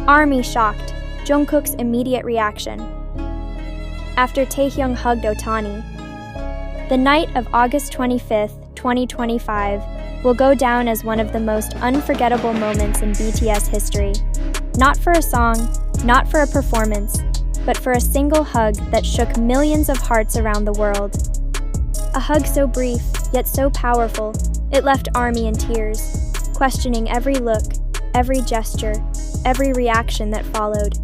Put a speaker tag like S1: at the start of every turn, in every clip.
S1: ARMY shocked. Jungkook's immediate reaction. After Taehyung hugged Ohtani. The night of August 25, 2025, will go down as one of the most unforgettable moments in BTS history. Not for a song, not for a performance, but for a single hug that shook millions of hearts around the world. A hug so brief, yet so powerful, it left ARMY in tears, questioning every look, every gesture, every reaction that followed.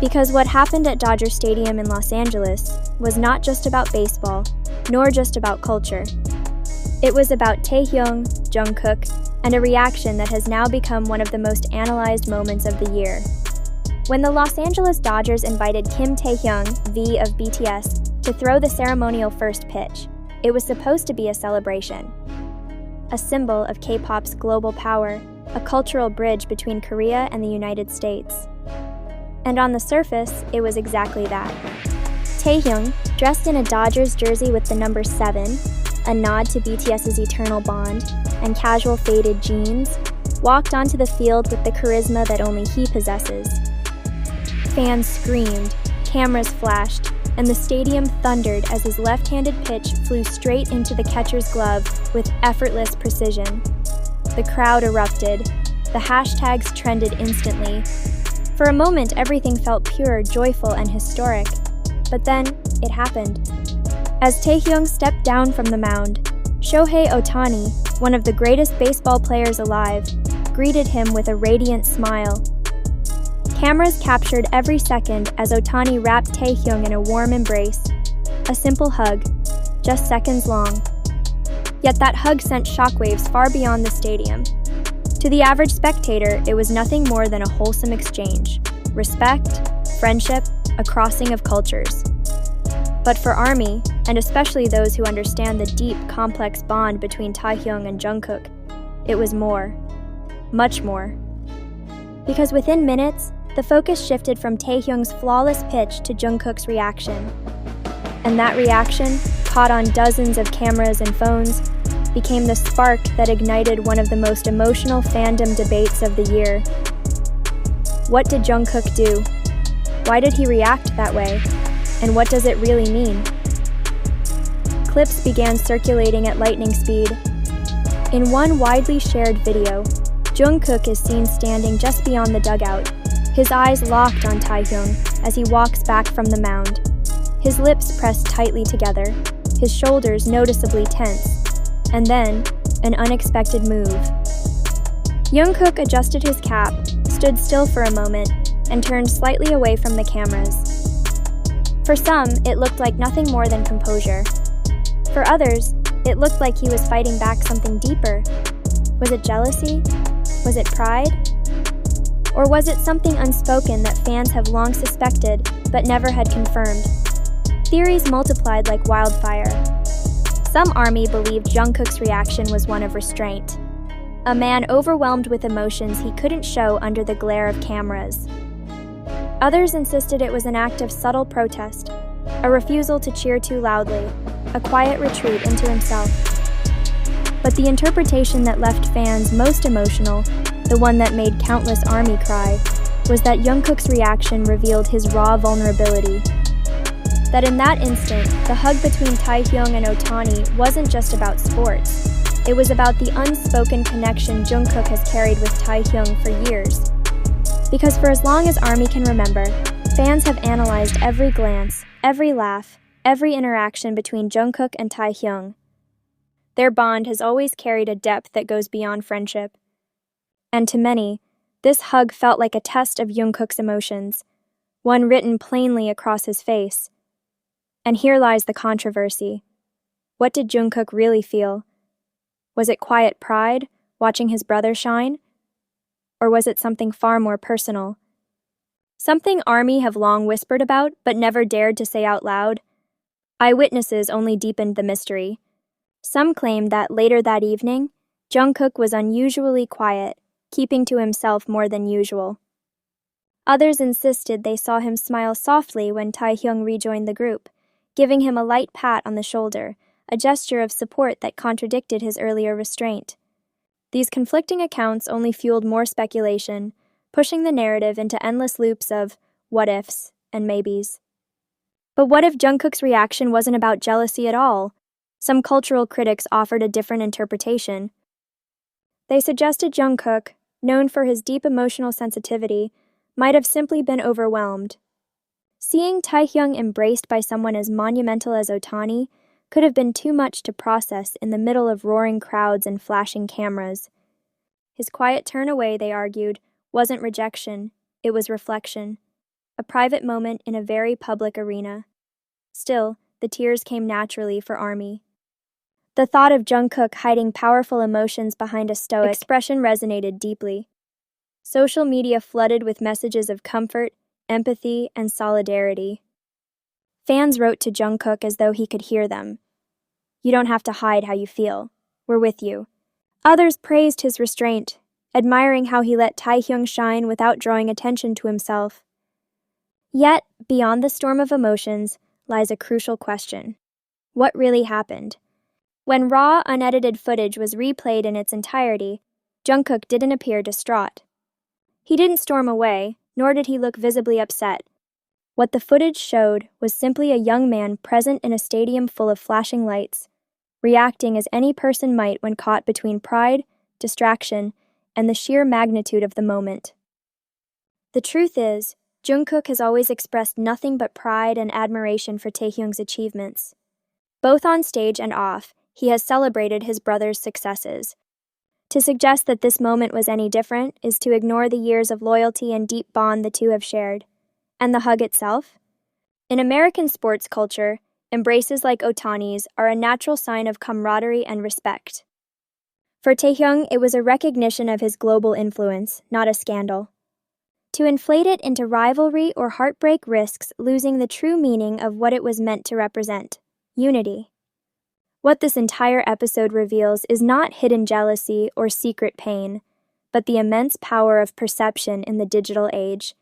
S1: Because what happened at Dodger Stadium in Los Angeles was not just about baseball, nor just about culture. It was about Taehyung, Jungkook, and a reaction that has now become one of the most analyzed moments of the year. When the Los Angeles Dodgers invited Kim Taehyung, V of BTS, to throw the ceremonial first pitch, it was supposed to be a celebration. A symbol of K-pop's global power, a cultural bridge between Korea and the United States. And on the surface, it was exactly that. Taehyung, dressed in a Dodgers jersey with the number 7, a nod to BTS's eternal bond, and casual faded jeans, walked onto the field with the charisma that only he possesses. Fans screamed, cameras flashed, and the stadium thundered as his left-handed pitch flew straight into the catcher's glove with effortless precision. The crowd erupted. The hashtags trended instantly. For a moment, everything felt pure, joyful, and historic. But then, it happened. As Taehyung stepped down from the mound, Shohei Ohtani, one of the greatest baseball players alive, greeted him with a radiant smile. Cameras captured every second as Ohtani wrapped Taehyung in a warm embrace. A simple hug, just seconds long. Yet that hug sent shockwaves far beyond the stadium. To the average spectator, it was nothing more than a wholesome exchange. Respect, friendship, a crossing of cultures. But for ARMY, and especially those who understand the deep, complex bond between Taehyung and Jungkook, it was more. Much more. Because within minutes, the focus shifted from Taehyung's flawless pitch to Jungkook's reaction. And that reaction, caught on dozens of cameras and phones, became the spark that ignited one of the most emotional fandom debates of the year. What did Jungkook do? Why did he react that way? And what does it really mean? Clips began circulating at lightning speed. In one widely shared video, Jungkook is seen standing just beyond the dugout, his eyes locked on Taehyung as he walks back from the mound. His lips pressed tightly together, his shoulders noticeably tense. And then, an unexpected move. Jungkook adjusted his cap, stood still for a moment, and turned slightly away from the cameras. For some, it looked like nothing more than composure. For others, it looked like he was fighting back something deeper. Was it jealousy? Was it pride? Or was it something unspoken that fans have long suspected but never had confirmed? Theories multiplied like wildfire. Some ARMY believed Jungkook's reaction was one of restraint. A man overwhelmed with emotions he couldn't show under the glare of cameras. Others insisted it was an act of subtle protest, a refusal to cheer too loudly, a quiet retreat into himself. But the interpretation that left fans most emotional, the one that made countless ARMY cry, was that Jungkook's reaction revealed his raw vulnerability. That in that instant, the hug between Taehyung and Ohtani wasn't just about sports. It was about the unspoken connection Jungkook has carried with Taehyung for years. Because for as long as ARMY can remember, fans have analyzed every glance, every laugh, every interaction between Jungkook and Taehyung. Their bond has always carried a depth that goes beyond friendship. And to many, this hug felt like a test of Jungkook's emotions, one written plainly across his face. And here lies the controversy. What did Jungkook really feel? Was it quiet pride, watching his brother shine? Or was it something far more personal? Something ARMY have long whispered about, but never dared to say out loud? Eyewitnesses only deepened the mystery. Some claimed that later that evening, Jungkook was unusually quiet, keeping to himself more than usual. Others insisted they saw him smile softly when Taehyung rejoined the group, giving him a light pat on the shoulder, a gesture of support that contradicted his earlier restraint. These conflicting accounts only fueled more speculation, pushing the narrative into endless loops of what ifs and maybes. But what if Jungkook's reaction wasn't about jealousy at all? Some cultural critics offered a different interpretation. They suggested Jungkook, known for his deep emotional sensitivity, might have simply been overwhelmed. Seeing Taehyung embraced by someone as monumental as Ohtani could have been too much to process in the middle of roaring crowds and flashing cameras. His quiet turn away, they argued, wasn't rejection, it was reflection, a private moment in a very public arena. Still, the tears came naturally for ARMY. The thought of Jungkook hiding powerful emotions behind a stoic expression resonated deeply. Social media flooded with messages of comfort, empathy, and solidarity. Fans wrote to Jungkook as though he could hear them. "You don't have to hide how you feel. We're with you." Others praised his restraint, admiring how he let Taehyung shine without drawing attention to himself. Yet, beyond the storm of emotions, lies a crucial question. What really happened? When raw, unedited footage was replayed in its entirety, Jungkook didn't appear distraught. He didn't storm away, nor did he look visibly upset. What the footage showed was simply a young man present in a stadium full of flashing lights, reacting as any person might when caught between pride, distraction, and the sheer magnitude of the moment. The truth is, Jungkook has always expressed nothing but pride and admiration for Taehyung's achievements. Both on stage and off, he has celebrated his brother's successes. To suggest that this moment was any different is to ignore the years of loyalty and deep bond the two have shared. And the hug itself? In American sports culture, embraces like Ohtani's are a natural sign of camaraderie and respect. For Taehyung, it was a recognition of his global influence, not a scandal. To inflate it into rivalry or heartbreak risks losing the true meaning of what it was meant to represent: unity. What this entire episode reveals is not hidden jealousy or secret pain, but the immense power of perception in the digital age.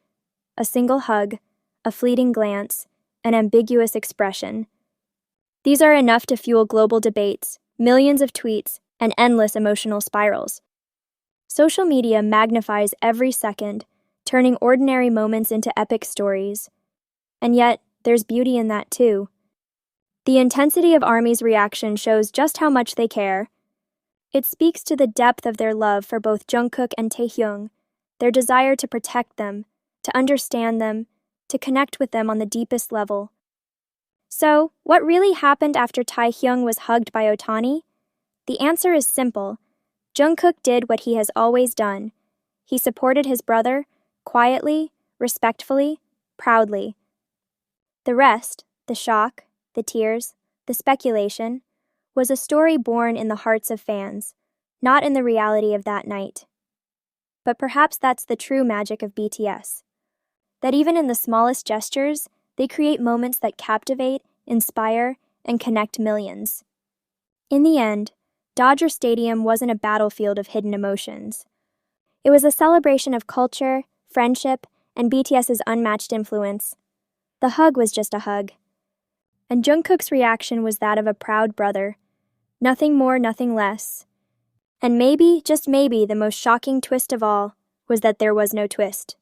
S1: A single hug, a fleeting glance, an ambiguous expression. These are enough to fuel global debates, millions of tweets, and endless emotional spirals. Social media magnifies every second, turning ordinary moments into epic stories. And yet, there's beauty in that too. The intensity of ARMY's reaction shows just how much they care. It speaks to the depth of their love for both Jungkook and Taehyung, their desire to protect them, to understand them, to connect with them on the deepest level. So, what really happened after Taehyung was hugged by Ohtani? The answer is simple. Jungkook did what he has always done. He supported his brother, quietly, respectfully, proudly. The rest, the shock, the tears, the speculation, was a story born in the hearts of fans, not in the reality of that night. But perhaps that's the true magic of BTS. That even in the smallest gestures, they create moments that captivate, inspire, and connect millions. In the end, Dodger Stadium wasn't a battlefield of hidden emotions. It was a celebration of culture, friendship, and BTS's unmatched influence. The hug was just a hug. And Jungkook's reaction was that of a proud brother. Nothing more, nothing less. And maybe, just maybe, the most shocking twist of all was that there was no twist.